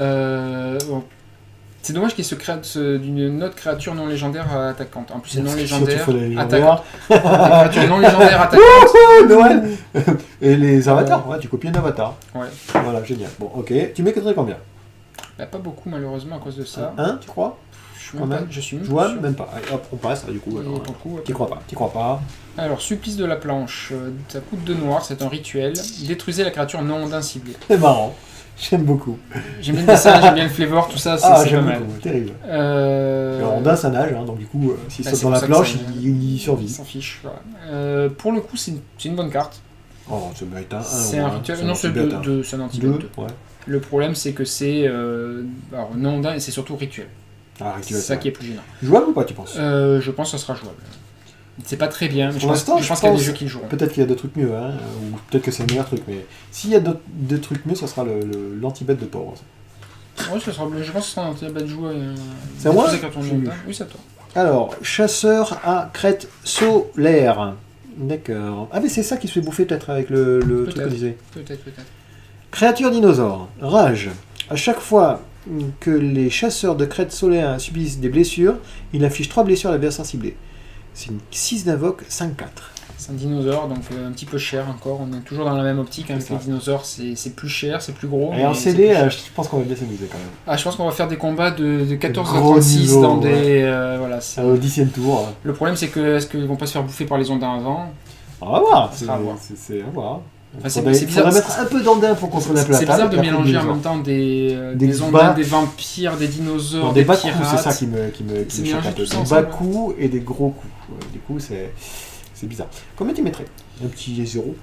raison. Bon. C'est dommage qu'il se crée d'une autre créature non légendaire attaquante. En plus, c'est non Surtout légendaire faut les attaquante. légendaires. Des créatures non légendaires attaquantes. Oh, Noël. Et les avatars, ouais, tu copies un avatar. Ouais. Voilà, génial. Bon, ok. Tu mets combien? Bah, pas beaucoup, malheureusement, à cause de ça. Tu crois? Je suis Quand même même. pas, je suis même pas Jouable, sûr. même pas. Allez, hop, on passe, du coup. Et Alors, pour le coup, t'y crois pas. Alors, supplice de la planche. Ça coûte 2 noirs, c'est un rituel. Détruisez la créature non invincible. C'est marrant. J'aime beaucoup. J'aime bien le dessin, j'aime bien le flavor, tout ça, c'est pas j'aime mal. beaucoup. Terrible. Euh... Alors, Rondin, ça nage, hein, donc du coup, s'il Bah, saute c'est dans pour la ça que planche, ça- il Il survit. s'en fiche. Voilà. Pour le coup, c'est une bonne carte. Oh, ça mérite un. C'est un rituel. Non, c'est bête, c'est un anti-bête. 2, ouais. Le problème, c'est que c'est. Alors, non, et c'est surtout rituel. Ah, C'est ça qui est plus gênant. Jouable ou pas, tu penses? Je pense que ça sera jouable. C'est pas très bien, mais Pour je pense l'instant, qu'il y a des jeux qui le joueront. Peut-être qu'il y a d'autres trucs mieux, hein, ou peut-être que c'est le meilleur truc, mais s'il y a des trucs mieux, ça sera l'anti-bête de pauvre. Ouais, je pense que ce sera un anti-bête joué. C'est à moi? Oui, c'est à toi. Alors, chasseur à crête solaire. D'accord. Ah, mais c'est ça qui se fait bouffer peut-être avec le truc Peut-être. qu'on disait. Peut-être. Créature dinosaure. Rage. À chaque fois que les chasseurs de crête solaire subissent des blessures, il inflige 3 blessures à l'adversaire ciblé. C'est une 6 d'invoque, 5-4. C'est un dinosaure, donc un petit peu cher encore. On est toujours dans la même optique. Avec C'est les ça. dinosaures, c'est plus cher, c'est plus gros. Et mais en c'est CD, plus cher. je pense qu'on va bien s'amuser quand même. Ah, je pense qu'on va faire des combats de 14 à Gros 36 niveau, dans ouais. des. Voilà, C'est au 10e tour. Le problème, c'est que est-ce qu'ils vont pas se faire bouffer par les ondins avant? On va voir. Ça sera à voir. C'est à voir. Enfin, Il faudrait mettre un peu d'andin pour construire un peu la C'est table. bizarre de et après, mélanger en dinosaures. même temps des Des zombies, bas- des vampires, des dinosaures, Non, des des bas coups, pirates. c'est ça qui me C'est choque un mélanger peu. tout ça Des ensemble. bas coups et des gros coups. Du coup, c'est bizarre. Combien tu mettrais? Un petit 0.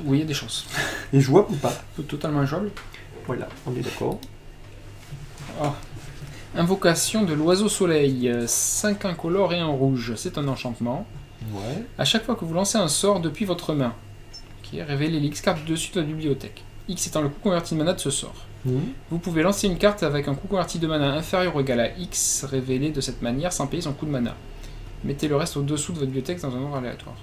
Oui, il y a des chances. Et jouable ou pas? Totalement injouable. Voilà, on est d'accord. Ah. Invocation de l'oiseau soleil. 5 incolores et un rouge. C'est un enchantement. Ouais. À chaque fois que vous lancez un sort depuis votre main, qui révélez l'X carte du dessus de la bibliothèque. X étant le coût converti de mana de ce sort. Vous pouvez lancer une carte avec un coût converti de mana inférieur ou égal à X, révélé de cette manière sans payer son coût de mana. Mettez le reste au-dessous de votre bibliothèque dans un ordre aléatoire.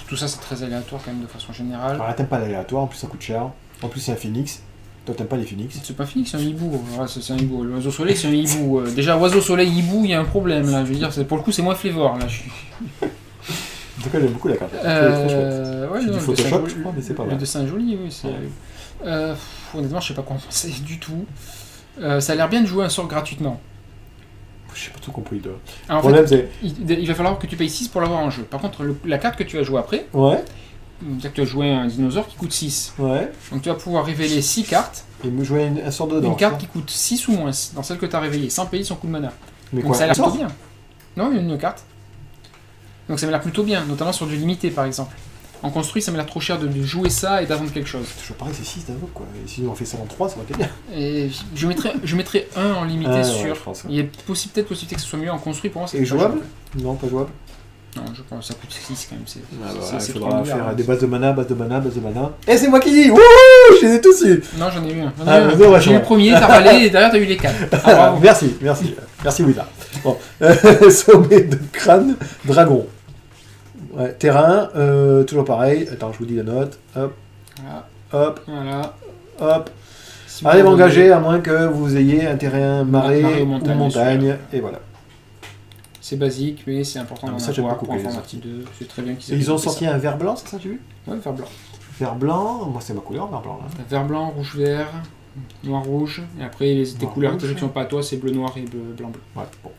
Tout ça c'est très aléatoire quand même de façon générale. Alors, t'aimes pas l'aléatoire, en plus ça coûte cher. En plus c'est un phoenix. Toi t'aimes pas les phoenix. C'est pas phoenix, c'est un hibou. Ouais, c'est un hibou. L'oiseau soleil c'est un hibou. Déjà oiseau soleil hibou, il y a un problème là. Je veux dire, pour le coup c'est moins flavor là. En tout cas j'aime beaucoup la carte. Très chouette. Ouais, C'est non, du le Photoshop dessin je crois, mais c'est pas Le mal. dessin est joli, oui. Honnêtement, je sais pas quoi en penser du tout. Ça a l'air bien de jouer un sort gratuitement. Je sais pas tout compris toi. Alors, Le en fait, problème il va falloir que tu payes 6 pour l'avoir en jeu. Par contre, la carte que tu vas jouer après, c'est. Ouais, c'est-à-dire que tu vas jouer un dinosaure qui coûte 6. ouais. Donc tu vas pouvoir révéler 6 cartes, Et me jouer un sort dedans. une carte qui coûte 6 ou moins dans celle que tu as réveillée, sans payer son coût de mana. Mais Donc quoi ça a l'air un sort plutôt bien. Non, une carte. Donc ça m'a l'air plutôt bien, notamment sur du limité par exemple. En construit, ça m'a l'air trop cher de jouer ça et d'attendre quelque chose. Je pareil, c'est 6 d'invoque quoi. Et si on fait ça en 3, ça aurait été bien. Et je mettrais 1 en limité Ouais, sûr. je pense, ouais. Il y a peut-être possibilité que ce soit mieux en construit pour moi. Et jouable? Non, pas jouable. Non, je pense que ça coûte 6 quand même. Il C'est faudra 3 milliards, faire hein. des bases de mana. Et c'est moi qui dis. Wouhou, je les ai tous eu. Non, j'en ai eu un. Ouais, J'ai eu le premier, t'as râlé et derrière t'as eu les 4. Ah, bravo. Merci Willa. Bon, sommet de crâne, dragon. Ouais, terrain, toujours pareil. Attends, je vous dis la note. Hop, Voilà. hop, Voilà. hop. Si Allez vous m'engager à moins que vous ayez un terrain marée Marée ou ou montagne, montagne. Et voilà. C'est basique, mais c'est important Ah, d'en ça, j'aime avoir beaucoup pour qu'ils aient Informatique 2. C'est très bien qu'ils Et aient ils ont fait sorti un vert blanc, c'est ça, tu as vu? ça. Ouais, vert blanc. Vert blanc, moi c'est ma couleur, vert blanc là. Vert blanc, rouge vert, noir rouge. Et après, tes Noir, couleurs rouge. qui sont pas à toi, c'est bleu noir et blanc bleu. Ouais, bon.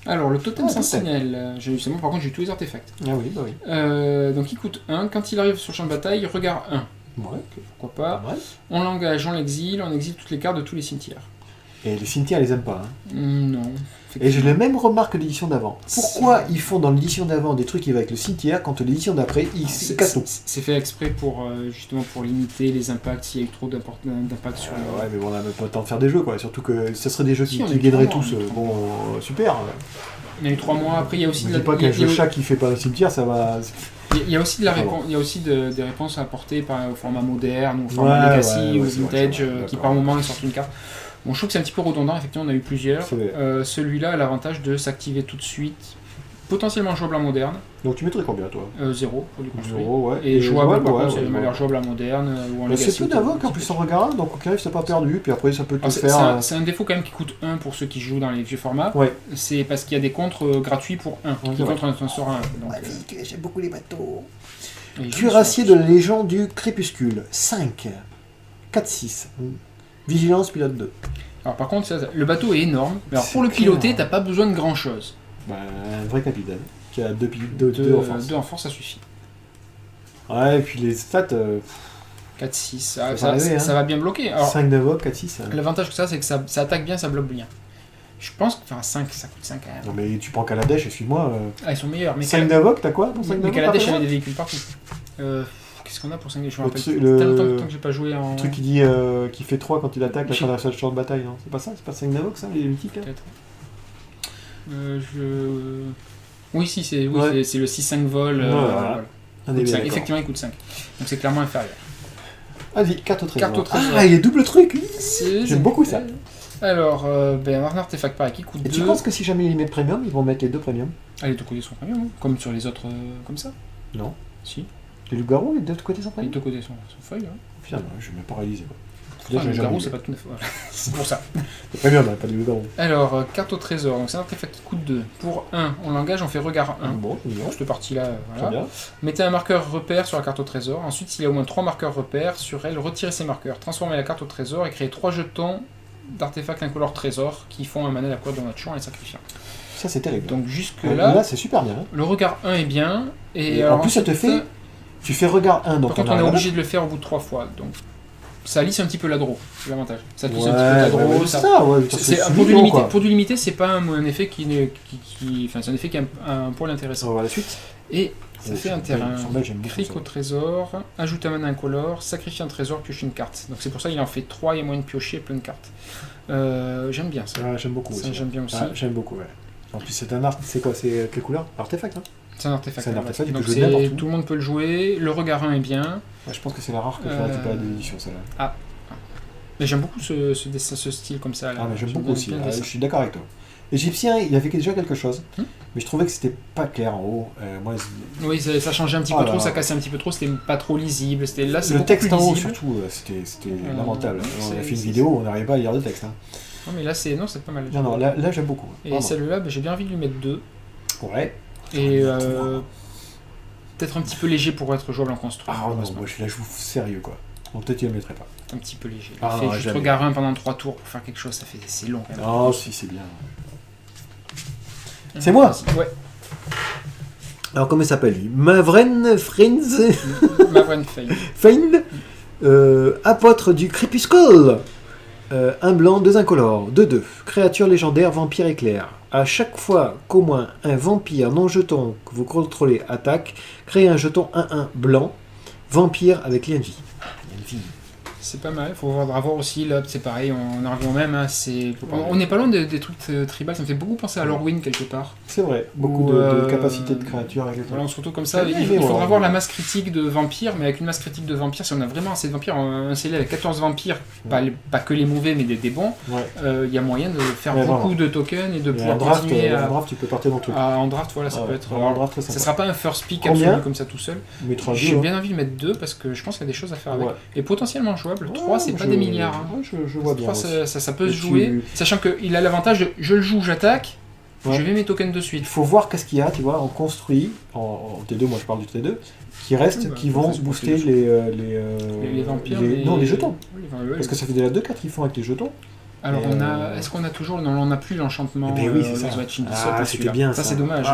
Alors, le totem Ah, sentinelle. C'est bon, par contre, j'ai eu tous les artefacts. Ah oui, bah oui. Donc, il coûte 1. Quand il arrive sur le champ de bataille, regard 1. Ouais, Pourquoi pas. ouais. On l'engage, on l'exile, on exile toutes les cartes de tous les cimetières. Et les cimetières, ils les aiment pas. Hein. Non. Et j'ai la même remarque que l'édition d'avant. Pourquoi ils font dans l'édition d'avant des trucs qui vont avec le cimetière quand l'édition d'après, ils se cassent tout? C'est fait exprès pour justement pour limiter les impacts s'il y a eu trop d'impact sur le. Ouais, mais bon, on n'a même pas le temps de faire des jeux, quoi. Surtout que ce serait des jeux Si, qui on a eu gagneraient 3 mois, tous. on a eu 3 Bon, super. Il y a eu 3 mois. Après, il y a aussi Je de dis pas il y a- qu'un jeu chat qui fait pas un cimetière, ça va. il y a aussi de la Pardon. réponse. Il y a aussi des réponses à apporter au format moderne ou au format Ouais, legacy ouais, ou c'est vrai, vintage c'est vrai, qui d'accord. par moment ils sortent une carte. Bon, je trouve que c'est un petit peu redondant. Effectivement, on a eu plusieurs. C'est vrai. Celui-là a l'avantage de s'activer tout de suite. Potentiellement jouable en moderne, Donc tu mettrais combien, toi 0 pour du construit. 0, ouais. Et jouable, par ouais, contre, ouais, il m'a ouais. l'air jouable en moderne ou en Mais legacy. c'est peu d'invoque en plus en regard, donc au carré, c'est pas perdu. Puis après, ça peut te Alors, c'est faire. c'est un défaut quand même qui coûte 1 pour ceux qui jouent dans les vieux formats. Ouais. C'est parce qu'il y a des contres gratuits pour 1, qui c'est vrai. contre un sort à 1. Donc, J'aime beaucoup les bateaux. et Cuirassier de la Légion du Crépuscule, 5. 4-6. Vigilance, pilote 2. Alors par contre, le bateau est énorme. Mais alors C'est pour le clair. piloter, t'as pas besoin de grand chose. Bah, un vrai capitaine, qui a 2 2 en force. en force, ça suffit. Ouais, et puis les stats, 4-6, Ça ça, va arriver, hein. ça va bien bloquer. Alors 5 d'invoque, 4-6. l'avantage que ça, c'est que ça attaque bien, ça bloque bien. Je pense que, enfin 5, ça coûte 5 quand même. Non mais tu prends Kaladesh, excuse-moi. Ah, ils sont meilleurs. Mais 5 d'invoque, t'as quoi pour 5 mais d'invoque Kaladesh par avait des exemple véhicules partout. Qu'est-ce qu'on a pour 5 Je me Le rappelle. truc- Tellement le- longtemps que j'ai pas joué en. Le truc qui dit qui fait 3 quand il attaque la J'ai- traversée de champ de bataille, non? C'est pas ça? C'est pas 5 d'invoque ça, les mythiques là? Peut-être. Oui, si, c'est oui, Ouais. c'est le 6-5 vol. Ouais, voilà. Voilà. On Il est coûte bien 5. d'accord. Effectivement, il coûte 5. Donc c'est clairement inférieur. Vas-y, carte au trésor. Carte au trésor. Ah, il y a double truc, oui. C'est- J'aime beaucoup ça. Alors, un artefact pareil qui coûte Et 2. tu penses que si jamais ils mettent premium, ils vont mettre les deux premium? Ah, les deux côtés sont premium, hein, comme sur les autres, comme ça. Non. Si, Les loups-garous, les deux côtés sont les premium? deux côtés sont feuilles. Hein. Finalement, je vais même pas réaliser. Pourtant, le garou, c'est pas tout neuf. Voilà. C'est pour ça. C'est premium, hein, pas des loups-garous. Alors, carte au trésor. Donc, c'est un artefact qui coûte 2. Pour 1, on l'engage, on fait regard 1. Bon, c'est mignon. Pour cette partie-là, Très voilà. bien. Mettez un marqueur repère sur la carte au trésor. Ensuite, s'il y a au moins 3 marqueurs repères sur elle, retirez ces marqueurs. Transformez la carte au trésor et créez 3 jetons d'artefacts incolores trésor qui font un mana à la couleur de notre champ en les sacrifiant. Ça, c'est terrible. Donc, Là, jusque-là, c'est super bien. Hein. le regard 1 est bien. Et alors en plus, ça te ensuite, fait Tu fais regard 1, donc Par contre, on est obligé de le faire au bout de 3 fois. Donc, ça lisse un petit peu la draw, c'est l'avantage. Ça lisse un petit peu la draw. Pour du limité, c'est pas un effet enfin, c'est un effet qui a un poil intéressant. On va voir la suite. Et ça fait un terrain. Cric au trésor, ajoute un mana incolore, sacrifie un trésor, pioche une carte. Donc c'est pour ça qu'il en fait 3, il y a moyen de piocher plein de cartes. J'aime bien ça. Ah, j'aime beaucoup aussi. J'aime bien aussi. Ah, j'aime beaucoup, ouais. En plus, c'est un art. C'est quoi? C'est quelle couleur? Artefact, hein? C'est un artefact. C'est un artefact, donc tu peux jouer n'importe où. tout le monde peut le jouer. Le regard 1 est bien. Ouais, je pense que c'est la rare que je vais récupérer de l'édition, celle-là. Ah. Mais j'aime beaucoup ce style comme ça. Là. Ah, mais j'aime beaucoup aussi. Je suis d'accord avec toi. Égyptien, il avait déjà quelque chose, mais je trouvais que c'était pas clair en haut. Oui, ça changeait un petit peu trop, ça cassait un petit peu trop, c'était pas trop lisible. Là, c'est le texte plus en haut, lisible. surtout, c'était lamentable. On a fait une vidéo, on n'arrivait pas à lire le texte. Hein. Non, mais là, c'est pas mal. Non, là j'aime beaucoup. Et celle-là, j'ai bien envie de lui mettre 2. Ouais. Et peut-être un petit peu léger pour être jouable en construit. Ah non, moi je la joue sérieux, quoi. Donc peut-être il ne le mettrait pas. Un petit peu léger. Ah, fait juste regard 1 pendant 3 tours pour faire quelque chose, c'est long quand même. Oh, si, c'est bien. C'est moi. Ouais. Alors comment il s'appelle lui? Mavren Frenz Mavren Fein, apôtre du crépuscule. Un blanc, 2 incolores, 2/2. Créature légendaire, vampire éclair. À chaque fois qu'au moins un vampire non-jeton que vous contrôlez attaque, créez un jeton 1/1 blanc, vampire avec lien de vie. C'est pas mal, il faudra voir aussi, là c'est pareil, on en revient au même, hein, on n'est pas loin des trucs tribal, ça me fait beaucoup penser à Lorwyn quelque part. C'est vrai, beaucoup de capacités de créatures avec les voilà, on se retrouve comme ça, il faudra voir la masse critique de vampires, mais avec une masse critique de vampires, si on a vraiment assez de vampires, un CL avec 14 vampires, pas que les mauvais mais des bons, y a moyen de faire beaucoup de tokens et de pouvoir continuer à... En draft, tu peux partir dans le truc. En draft, voilà, ça peut être... ça sera pas un first pick Combien absolu comme ça tout seul. J'ai bien envie de mettre 2 parce que je pense qu'il y a des choses à faire avec. Et potentiellement jouable. 3, c'est pas des milliards. Hein. Je vois bien. 3, ça peut se jouer, sachant qu'il a l'avantage de je le joue, j'attaque, je vais mes tokens de suite. Il faut voir qu'est-ce qu'il y a, tu vois, on construit, en T2, moi je parle du T2, qui restent, qui vont booster les vampires. Non, les jetons. Parce que ça fait déjà 2 cartes qu'ils font avec les jetons. Alors, est-ce qu'on a toujours. Non, on n'a plus l'enchantement. Oui, c'est ça. C'était bien. Ça, c'est dommage.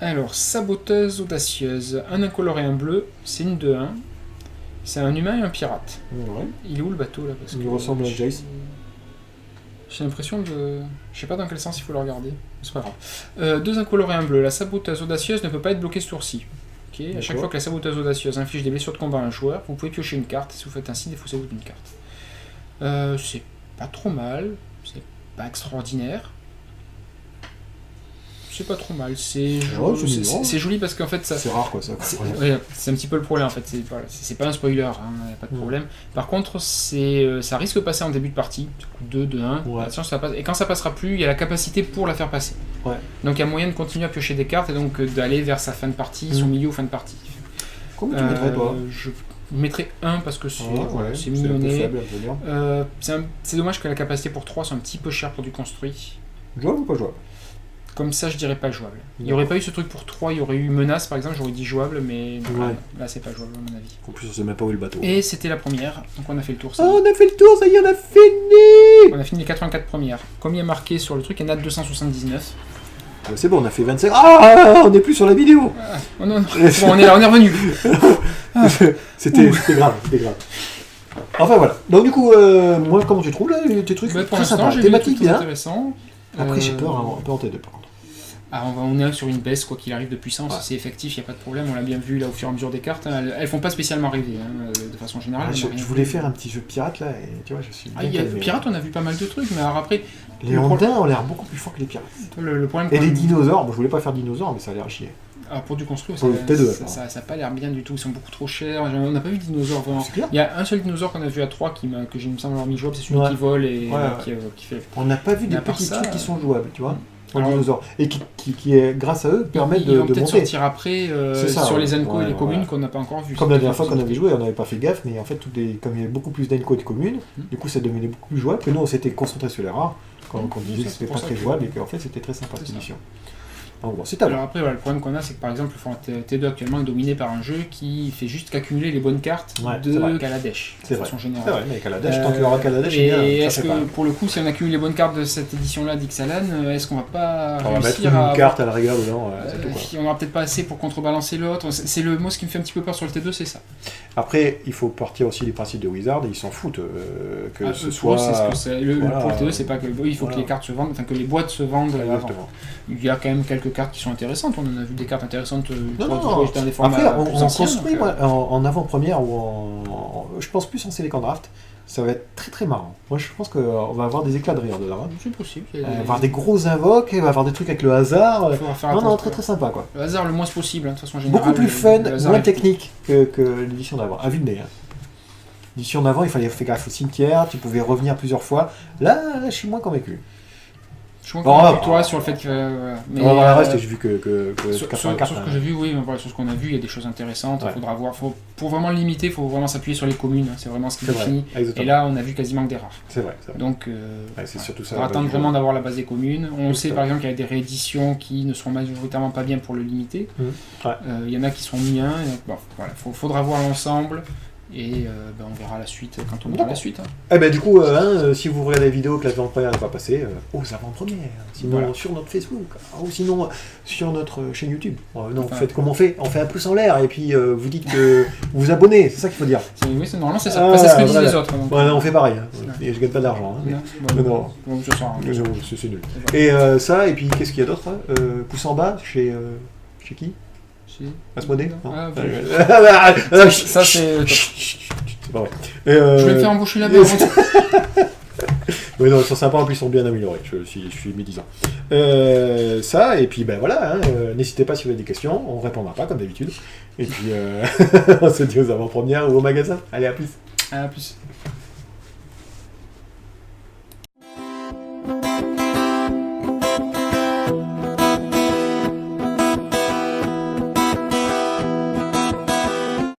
Alors, saboteuse audacieuse. Un incolore et un bleu, c'est une 2/1. C'est un humain et un pirate. Ouais. Il est où le bateau là? Il ressemble à Jace. J'ai l'impression de... Je sais pas dans quel sens il faut le regarder. C'est pas grave. 2 incolores et un bleu. La saboteuse audacieuse ne peut pas être bloquée ce tour-ci. Okay. À chaque fois que la saboteuse audacieuse inflige des blessures de combat à un joueur, vous pouvez piocher une carte. Si vous faites ainsi, défaussez-vous d'une carte. C'est pas trop mal. C'est pas extraordinaire. C'est pas trop mal, c'est joli parce qu'en fait ça... C'est rare quoi ça. C'est un petit peu le problème en fait, c'est pas un spoiler, hein, pas de problème. Par contre, ça risque de passer en début de partie, 2, 2, 1, ça passe, et quand ça passera plus, il y a la capacité pour la faire passer. Donc il y a moyen de continuer à piocher des cartes et donc d'aller vers sa fin de partie, son milieu ou fin de partie. Combien tu mettrais toi? Je mettrais 1 parce que c'est mignonné. C'est dommage que la capacité pour 3 soit un petit peu chère pour du construit. Jouable ou pas jouable? Comme ça, je dirais pas jouable. Il n'y aurait pas eu ce truc pour 3, il y aurait eu menace par exemple, j'aurais dit jouable, mais là c'est pas jouable à mon avis. En plus, on sait même pas où est le bateau. Et c'était la première, donc on a fait le tour. On a fait le tour, ça y est, on a fini! On a fini les 84 premières. Combien marqué sur le truc? Il y en a 279. C'est bon, on a fait 25. Ah, on n'est plus sur la vidéo! Oh non, bon, on est revenu. C'était grave, Enfin voilà. Donc du coup, moi, comment tu trouves là, tes trucs? Pour l'instant, j'ai des trucs intéressants. Après, j'ai peur un peu en T2 par contre. On est sur une baisse, quoi qu'il arrive de puissance, c'est effectif, il n'y a pas de problème, on l'a bien vu là au fur et à mesure des cartes, elles font pas spécialement rêver de façon générale. Je voulais faire un petit jeu pirate là, et tu vois, je suis bien calmé. Pirate, on a vu pas mal de trucs, mais alors après... Les Ondins ont l'air beaucoup plus forts que les pirates. Le problème, et les dinosaures, je voulais pas faire dinosaures, mais ça a l'air chier. Alors pour du construit, ça n'a pas l'air bien du tout, ils sont beaucoup trop chers, on n'a pas vu de dinosaures vraiment. Il y a un seul dinosaure qu'on a vu à 3 que j'ai me semble avoir mis jouable, c'est celui qui vole et qui fait... On n'a pas vu des petits trucs qui sont jouables, tu vois, pour les dinosaures. Et qui grâce à eux, permettent de monter. Ils vont peut-être sortir après sur les Enco et les communes qu'on n'a pas encore vu. Comme la dernière fois qu'on avait joué, on n'avait pas fait gaffe, mais en fait, comme il y avait beaucoup plus d'Enco et de communes, du coup ça devenait beaucoup plus jouable, que nous on s'était concentré sur les rares, quand on disait que c'était pas très jouable et qu'en fait c'était très sympa cette édition. En gros, c'est à Alors voir. après, voilà, le problème qu'on a, c'est que par exemple, le format T2 actuellement est dominé par un jeu qui fait juste qu'accumuler les bonnes cartes Ouais, c'est vrai. de Kaladesh, C'est de vrai. façon C'est générale. vrai, mais Kaladesh, tant qu'il y aura Kaladesh, Et ça est-ce fait que, pas. pour le coup, si on accumule les bonnes cartes de cette édition-là d'Ixalan, est-ce qu'on va pas On va mettre réussir une à... carte à la rigueur dedans, c'est tout, quoi. on n'aura peut-être pas assez pour contrebalancer l'autre. C'est le mot, ce qui me fait un petit peu peur sur le T2, c'est ça. Après, il faut partir aussi du principe de Wizard, ils s'en foutent que ce Pour soit... eux, c'est ce que c'est. Voilà. Pour le T2, c'est pas que il faut Voilà. que les cartes se vendent, enfin que les boîtes se vendent avant. Exactement. Il y a quand même quelques cartes qui sont intéressantes. On en a vu des cartes intéressantes Non, pour non. jouer dans des formats Après, plus on anciens, construit, donc, moi, en avant-première ou je pense plus en Select Draft, ça va être très très marrant. Moi, je pense qu'on va avoir des éclats de rire dedans. Hein. c'est possible. On va avoir des gros invoques, on va avoir des trucs avec le hasard. Il faudra faire Non, attention. très très sympa, quoi. Le hasard le moins possible, hein, de façon générale. Beaucoup plus fun, le hasard moins est- technique que l'édition d'avant, à vue de nez. Hein. L'édition d'avant, il fallait faire gaffe au cimetière, tu pouvais revenir plusieurs fois. Là, je suis moins convaincu. Je suis Bon, convaincu avec on toi va- sur le fait que. On va voir le reste, j'ai vu que Sur 84. ce que j'ai vu, oui, mais voilà, sur ce qu'on a vu, il y a des choses intéressantes. Ouais. Il faudra voir. Pour vraiment le limiter, il faut vraiment s'appuyer sur les communes. Hein, c'est vraiment ce qui C'est vrai, définit. exactement. Et là, on a vu quasiment que des rares. C'est vrai, c'est vrai. Donc, Ouais, c'est surtout il ça. faudra attendre vraiment d'avoir la base des communes. On sait Exactement. par exemple qu'il y a des rééditions qui ne seront majoritairement pas bien pour le limiter. Ouais. Il y en a qui sont mis un. Bon, voilà, faudra voir l'ensemble. Et on verra la suite quand on verra D'accord. la suite. Hein. Eh ben du coup, si vous regardez la vidéo que l'avant-première n'est pas passée, aux avant-premières, sinon Voilà. sur notre Facebook, ou sinon sur notre chaîne YouTube. Non, Enfin, faites comme on fait un pouce en l'air et puis vous dites que vous vous abonnez, c'est ça qu'il faut dire. Oui, normalement c'est ça. Ah, Enfin, c'est ce que disent voilà. les autres. Donc, Ouais, on fait pareil, hein. Ouais. Et je gagne pas d'argent. Hein, non, non. bon, ce sera, mais c'est nul. c'est bon. Et ça, et puis qu'est-ce qu'il y a d'autre pouce en bas chez qui Asmodée Non Ah, Ça c'est top. C'est pas vrai. Je vais me faire embaucher là-bas. Oui, non, ils sont sympas, en plus ils sont bien améliorés, je suis médisant. Ça, et puis ben voilà, hein, n'hésitez pas si vous avez des questions, on répondra pas comme d'habitude. Et puis on se dit aux avant-premières ou au magasin. Allez, à plus. À plus.